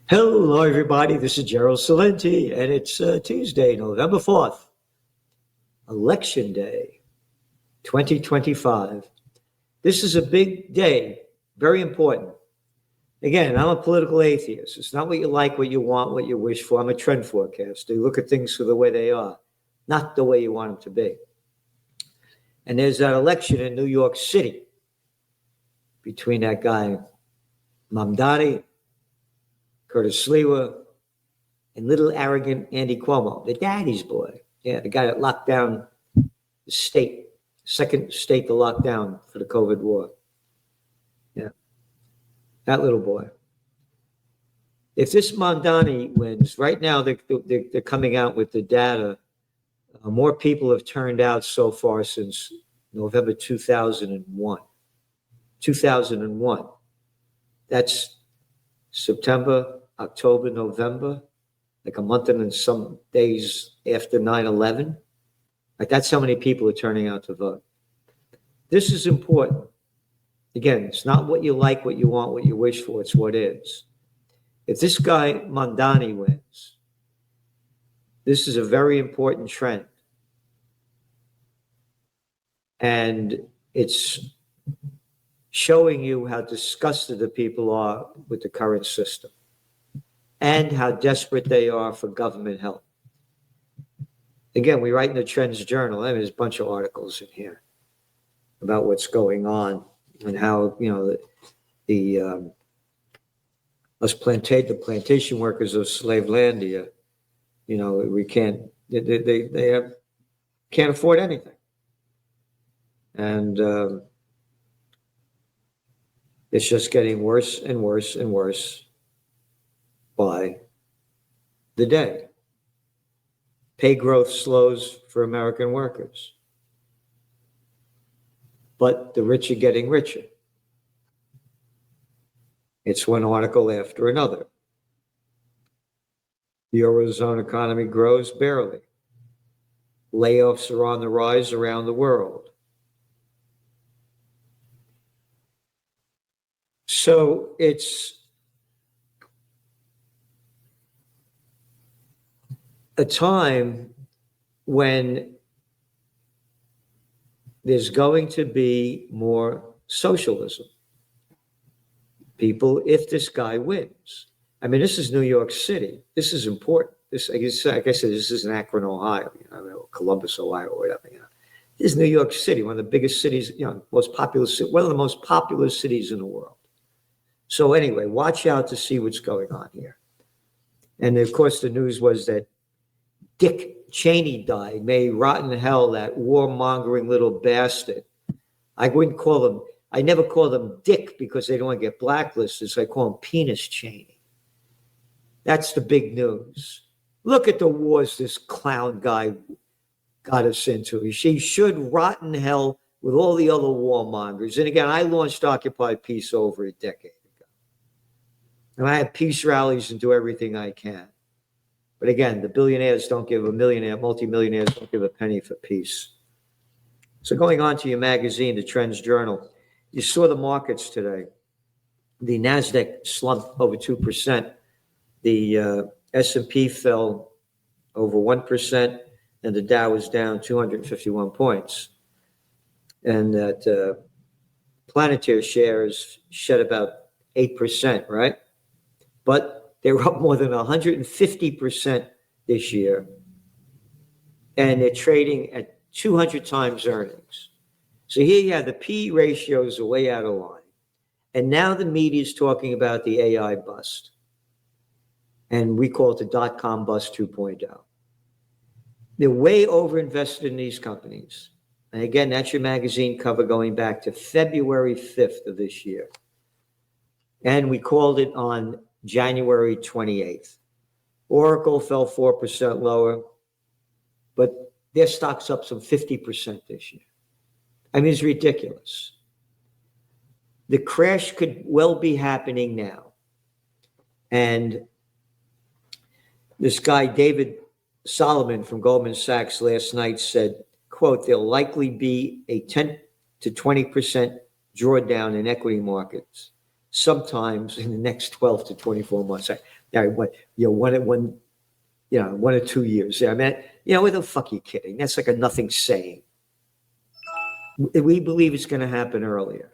Hello, everybody. This is Gerald Celente, and it's Tuesday, November 4th, Election Day 2025. This is a big day, very important. Again, I'm a political atheist. It's not what you like, what you want, what you wish for. I'm a trend forecaster. You look at things for the way they are, not the way you want them to be. And there's that election in New York City between that guy, Mamdani, Curtis Sliwa, and little arrogant Andy Cuomo, the daddy's boy. Yeah, the guy that locked down the state, second state to lock down for the COVID war. Yeah, that little boy. If this Mamdani wins, right now they're coming out with the data. More people have turned out so far since November 2001. 2001. That's September, October, November, like a month and some days after 9/11. Like that's how many people are turning out to vote. This is important. Again, it's not what you like, what you want, what you wish for, it's what is. If this guy Mamdani wins, this is a very important trend. And it's showing you how disgusted the people are with the current system and how desperate they are for government help. Again, we write in the Trends Journal, I mean, there's a bunch of articles in here about what's going on and how, the plantation workers of Slavelandia, we can't, can't afford anything. And it's just getting worse and worse and worse by the day. Pay growth slows for American workers, but the rich are getting richer. It's one article after another. The Eurozone economy grows barely. Layoffs are on the rise around the world. So it's a time when there's going to be more socialism. People, if this guy wins. I mean, this is New York City. This is important. This, like I said, this is Akron, Ohio, Columbus, Ohio, or whatever. This is New York City, one of the biggest cities, most populous, one of the most popular cities in the world. So anyway, watch out to see what's going on here. And of course, the news was that Dick Cheney died. May he rot in hell, that warmongering little bastard. I never call them Dick because they don't want to get blacklisted. So I call him Penis Cheney. That's the big news. Look at the wars this clown guy got us into. He should rot in hell with all the other warmongers. And again, I launched Occupy Peace over a decade ago. And I have peace rallies and do everything I can. But again, the billionaires don't give multimillionaires don't give a penny for peace. So going on to your magazine, the Trends Journal, you saw the markets today. The NASDAQ slumped over 2%. The S&P fell over 1%, and the Dow was down 251 points. And that Planetaire shares shed about 8%, right? But they were up more than 150% this year. And they're trading at 200 times earnings. So here you have the P ratios are way out of line. And now the media is talking about the AI bust. And we call it the dot-com bust 2.0. They're way overinvested in these companies. And again, that's your magazine cover going back to February 5th of this year. And we called it on January 28th. Oracle fell 4% lower, but their stock's up some 50% this year. I mean, it's ridiculous. The crash could well be happening now. And this guy, David Solomon from Goldman Sachs last night said, quote, there'll likely be a 10 to 20% drawdown in equity markets sometimes in the next 12 to 24 months. One or 2 years. I mean, what the fuck are you kidding? That's like a nothing saying. We believe it's going to happen earlier.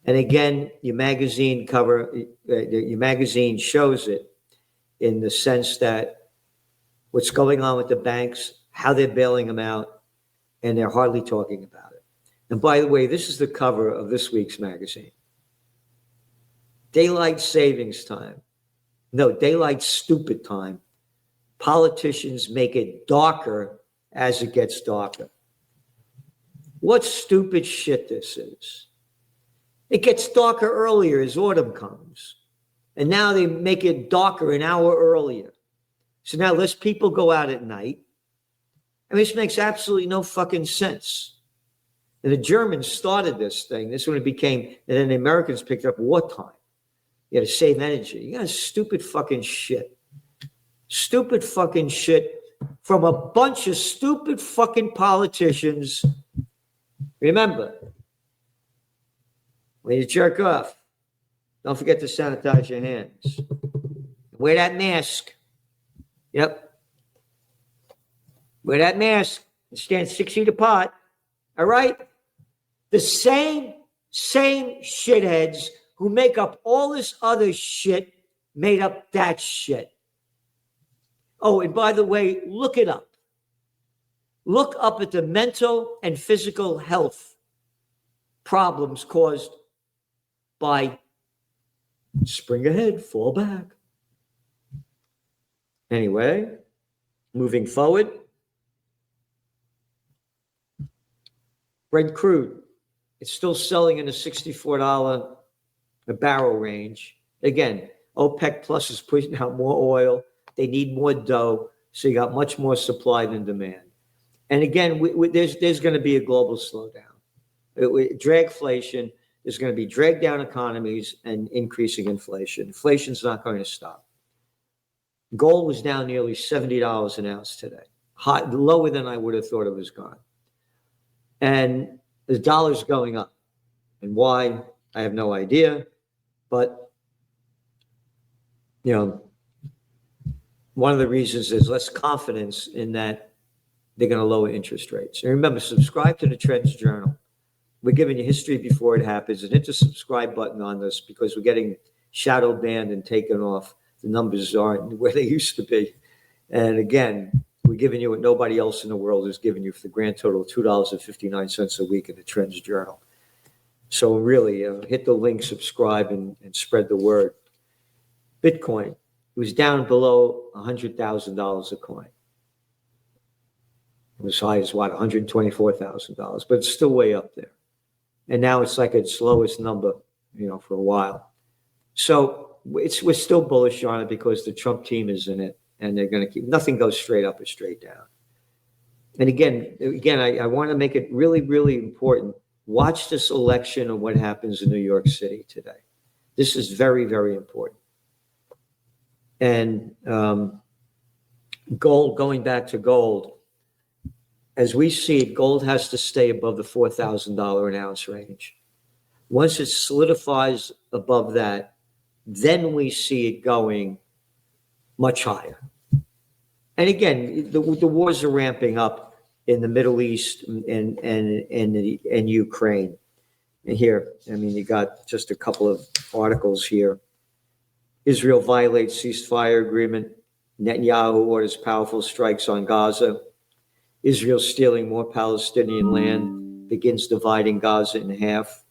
And again, your magazine shows it in the sense that what's going on with the banks, how they're bailing them out, and they're hardly talking about it. And by the way, this is the cover of this week's magazine. Daylight savings time. No, daylight stupid time. Politicians make it darker as it gets darker. What stupid shit this is. It gets darker earlier as autumn comes. And now they make it darker an hour earlier. So now less people go out at night. I mean, this makes absolutely no fucking sense. And the Germans started this thing. This when it became, and then the Americans picked up wartime. You got to save energy. You got stupid fucking shit. Stupid fucking shit from a bunch of stupid fucking politicians. Remember, when you jerk off, don't forget to sanitize your hands. Wear that mask. Yep. Wear that mask and stand 6 feet apart. All right? The same shitheads who make up all this other shit made up that shit. Oh, and by the way, look it up. Look up at the mental and physical health problems caused by spring ahead, fall back. Anyway, moving forward. Brent crude, it's still selling in the $64 a barrel range. Again, OPEC Plus is pushing out more oil. They need more dough, so you got much more supply than demand. And again, there's going to be a global slowdown. Dragflation is going to be dragged down economies and increasing inflation. Inflation's not going to stop. Gold was down nearly $70 an ounce today, lower than I would have thought it was gone. And the dollar's going up. And why? I have no idea. But, one of the reasons is less confidence in that they're going to lower interest rates. And remember, subscribe to the Trends Journal. We're giving you history before it happens, and hit the subscribe button on this because we're getting shadow banned and taken off. The numbers aren't where they used to be. And again, we're giving you what nobody else in the world is giving you for the grand total of $2.59 a week in the Trends Journal. So really, hit the link, subscribe, and spread the word. Bitcoin was down below $100,000 a coin. It was high as what, $124,000, but it's still way up there. And now it's like its lowest number, for a while. So we're still bullish on it because the Trump team is in it, and they're going to keep. Nothing goes straight up or straight down. And again, I want to make it really, really important. Watch this election and what happens in New York City today. This is very, very important. And gold, going back to gold, as we see it, gold has to stay above the $4,000 an ounce range. Once it solidifies above that, then we see it going much higher. And again, the wars are ramping up in the Middle East and Ukraine. And here, you got just a couple of articles here. Israel violates ceasefire agreement. Netanyahu orders powerful strikes on Gaza. Israel stealing more Palestinian land, begins dividing Gaza in half.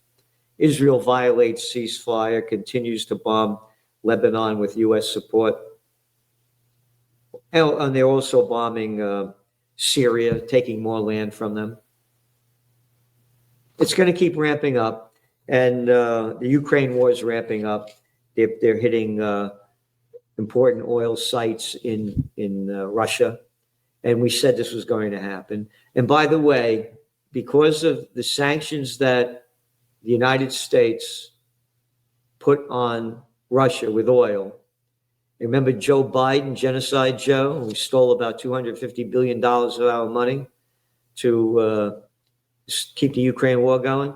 Israel violates ceasefire, continues to bomb Lebanon with U.S. support. And they're also bombing Syria, taking more land from them. It's going to keep ramping up. And the Ukraine war is ramping up. They're hitting important oil sites in Russia. And we said this was going to happen. And by the way, because of the sanctions that the United States put on Russia with oil, remember Joe Biden, Genocide Joe, who stole about $250 billion of our money to keep the Ukraine war going?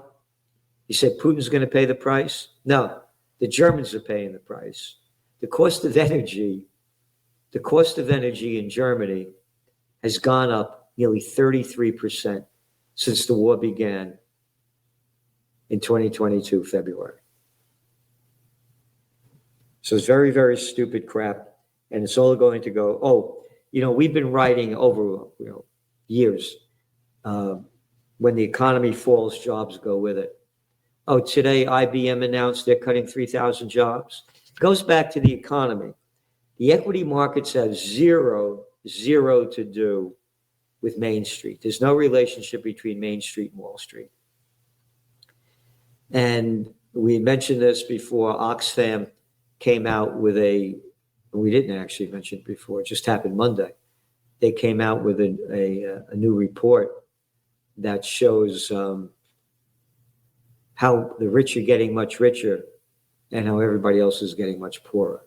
You said Putin's going to pay the price? No, the Germans are paying the price. The cost of energy in Germany has gone up nearly 33% since the war began in 2022, February. So it's very, very stupid crap. And it's all going to go, we've been writing over, years. When the economy falls, jobs go with it. Oh, today IBM announced they're cutting 3,000 jobs. It goes back to the economy. The equity markets have zero to do with Main Street. There's no relationship between Main Street and Wall Street. And we mentioned this before. Oxfam came out with we didn't actually mention it before, it just happened Monday. They came out with a new report that shows how the rich are getting much richer and how everybody else is getting much poorer.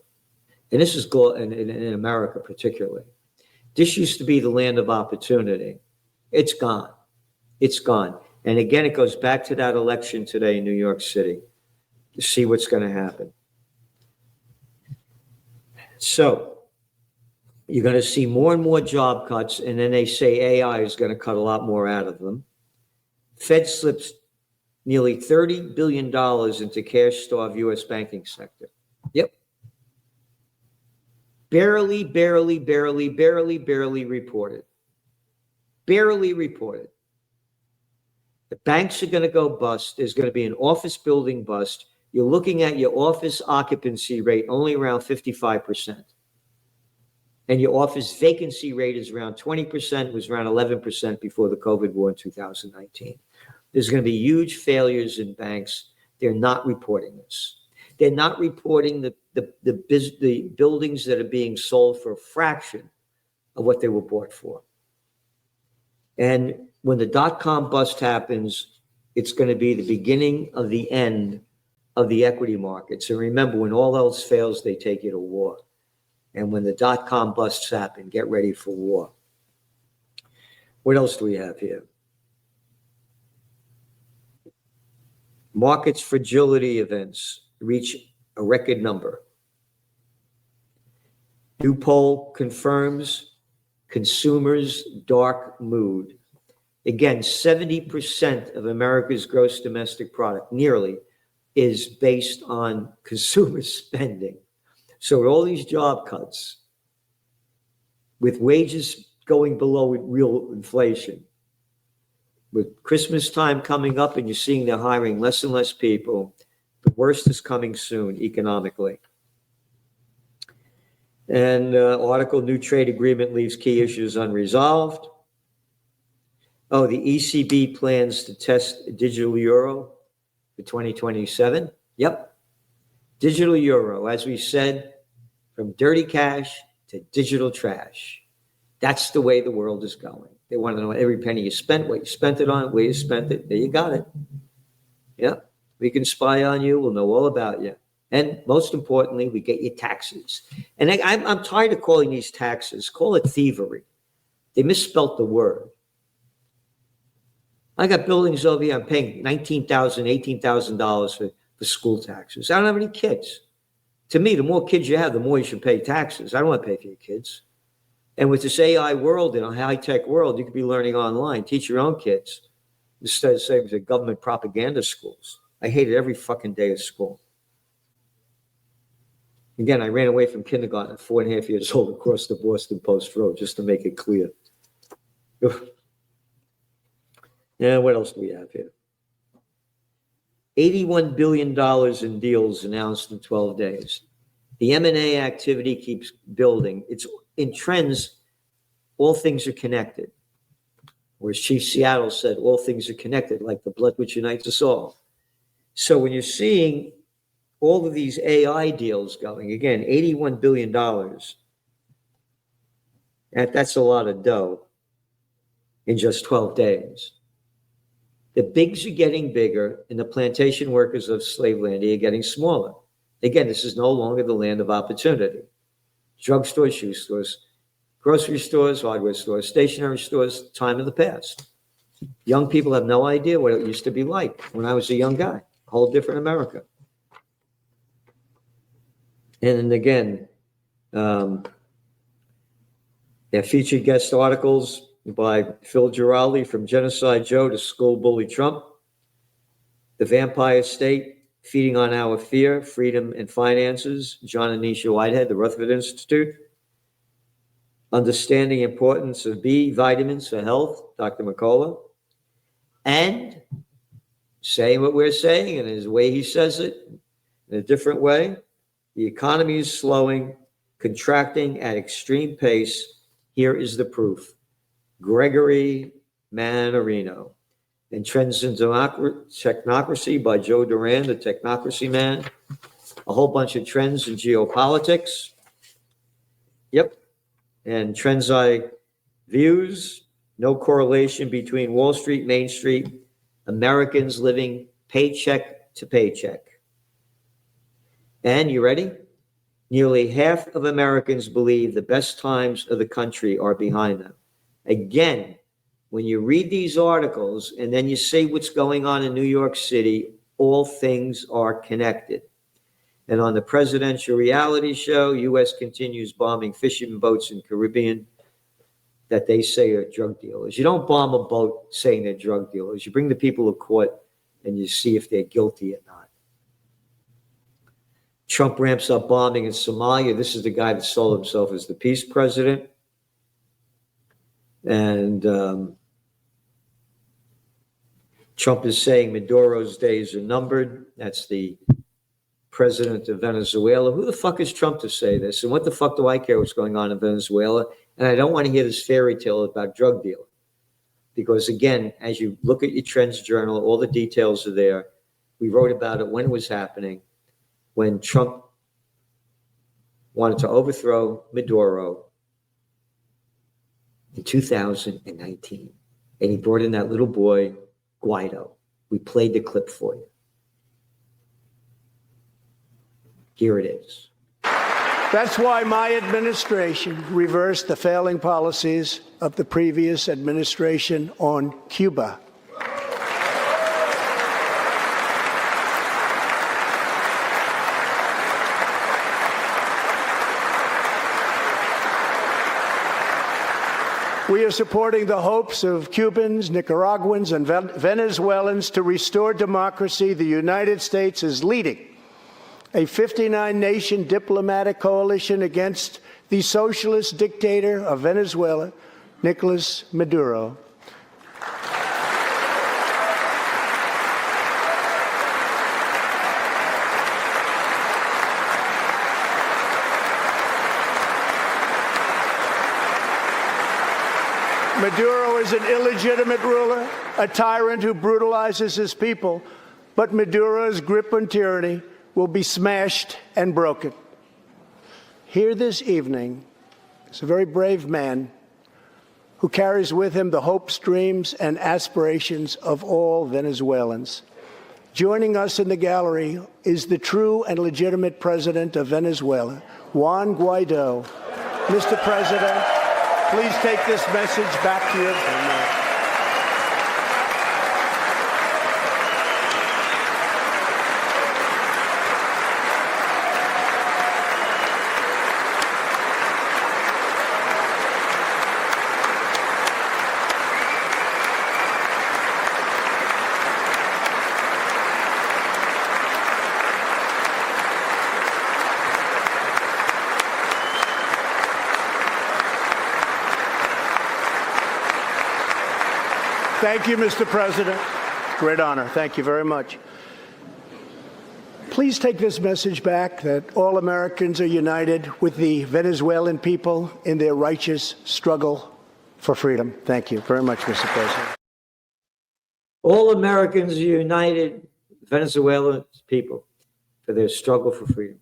And this is in America particularly. This used to be the land of opportunity. It's gone. It's gone. And again, it goes back to that election today in New York City to see what's going to happen. So you're going to see more and more job cuts, and then they say AI is going to cut a lot more out of them. Fed slips nearly $30 billion into cash-starved U.S. banking sector. Yep. Barely reported. Barely reported. The banks are going to go bust. There's going to be an office building bust. You're looking at your office occupancy rate only around 55%. And your office vacancy rate is around 20%. It was around 11% before the COVID war in 2019. There's going to be huge failures in banks. They're not reporting this. They're not reporting the buildings that are being sold for a fraction of what they were bought for. And when the dot-com bust happens, it's going to be the beginning of the end of the equity markets. And remember, when all else fails, they take you to war. And when the dot-com busts happen, get ready for war. What else do we have here? Markets fragility events reach a record number. New poll confirms consumers' dark mood. Again, 70% of America's gross domestic product, nearly, is based on consumer spending. So with all these job cuts, with wages going below real inflation, with Christmas time coming up and you're seeing they're hiring less and less people, the worst is coming soon economically. And article, new trade agreement leaves key issues unresolved. Oh, the ECB plans to test digital euro for 2027. Yep. Digital euro, as we said, from dirty cash to digital trash. That's the way the world is going. They want to know every penny you spent, what you spent it on, where you spent it. There you got it. Yep. We can spy on you. We'll know all about you. And most importantly, we get your taxes. And I'm tired of calling these taxes. Call it thievery. They misspelt the word. I got buildings over here. I'm paying $19,000, $18,000 for school taxes. I don't have any kids. To me, the more kids you have, the more you should pay taxes. I don't want to pay for your kids. And with this AI world and a high-tech world, you could be learning online. Teach your own kids instead of saying the government propaganda schools. I hated every fucking day of school. Again, I ran away from kindergarten at 4.5 years old across the Boston Post Road, just to make it clear. Yeah, what else do we have here? $81 billion in deals announced in 12 days. The M&A activity keeps building. It's in trends, all things are connected. Or as Chief Seattle said, all things are connected, like the blood which unites us all. So when you're seeing all of these AI deals going, again, $81 billion, that's a lot of dough in just 12 days. The bigs are getting bigger, and the plantation workers of slave land are getting smaller. Again, this is no longer the land of opportunity. Drugstores, shoe stores, grocery stores, hardware stores, stationery stores, time of the past. Young people have no idea what it used to be like when I was a young guy. whole different America. And then again, their featured guest articles by Phil Giraldi, From Genocide Joe to School Bully Trump, The Vampire State, Feeding on Our Fear, Freedom and Finances, John and Nisha Whitehead, the Rutherford Institute, Understanding Importance of B Vitamins for Health, Dr. McCullough, and saying what we're saying in his way he says it, in a different way. The economy is slowing, contracting at extreme pace. Here is the proof. Gregory Mannarino. And Trends in Technocracy by Joe Duran, the Technocracy Man. A whole bunch of trends in geopolitics. Yep. And Trends I Views. No correlation between Wall Street, Main Street, Americans living paycheck to paycheck. And you ready? Nearly half of Americans believe the best times of the country are behind them. Again, when you read these articles and then you see what's going on in New York City, all things are connected. And on the presidential reality show, U.S. continues bombing fishing boats in Caribbean that they say are drug dealers. You don't bomb a boat saying they're drug dealers. You bring the people to court and you see if they're guilty or not. Trump ramps up bombing in Somalia. This is the guy that sold himself as the peace president. And Trump is saying Maduro's days are numbered. That's the president of Venezuela. Who the fuck is Trump to say this? And what the fuck do I care what's going on in Venezuela? And I don't want to hear this fairy tale about drug dealing. Because again, as you look at your Trends Journal, all the details are there. We wrote about it when it was happening, when Trump wanted to overthrow Maduro in 2019. And he brought in that little boy, Guaido. We played the clip for you. Here it is. That's why my administration reversed the failing policies of the previous administration on Cuba. We are supporting the hopes of Cubans, Nicaraguans, and Venezuelans to restore democracy. The United States is leading a 59-nation diplomatic coalition against the socialist dictator of Venezuela, Nicolas Maduro. Maduro is an illegitimate ruler, a tyrant who brutalizes his people, but Maduro's grip on tyranny will be smashed and broken. Here this evening is a very brave man who carries with him the hopes, dreams, and aspirations of all Venezuelans. Joining us in the gallery is the true and legitimate president of Venezuela, Juan Guaido. Mr. President, please take this message back to your family. Thank you, Mr. President. Great honor. Thank you very much. Please take this message back that all Americans are united with the Venezuelan people in their righteous struggle for freedom. Thank you very much, Mr. President. All Americans are united, Venezuelan people, for their struggle for freedom.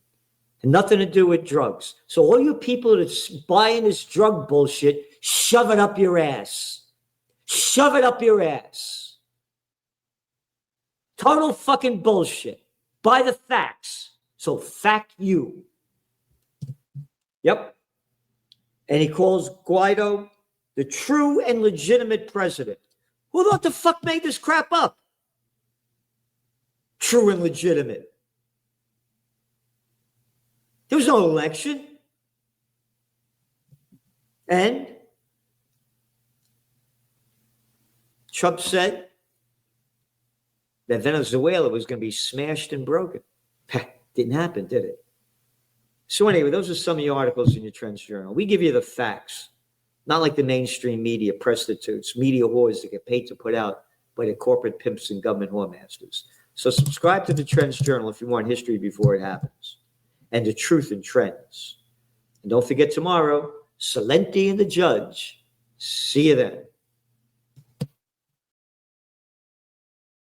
And nothing to do with drugs. So all you people that's buying this drug bullshit, shove it up your ass. Shove it up your ass. Total fucking bullshit. Buy the facts. So fact you. Yep. And he calls Guaido the true and legitimate president. Who the fuck made this crap up? true and legitimate. There was no election. And Trump said that Venezuela was going to be smashed and broken. Didn't happen, did it? So anyway, those are some of the articles in your Trends Journal. We give you the facts, not like the mainstream media prostitutes, media whores that get paid to put out by the corporate pimps and government whoremasters. So subscribe to the Trends Journal if you want history before it happens and the truth and trends. And don't forget tomorrow, Celente and the Judge. See you then.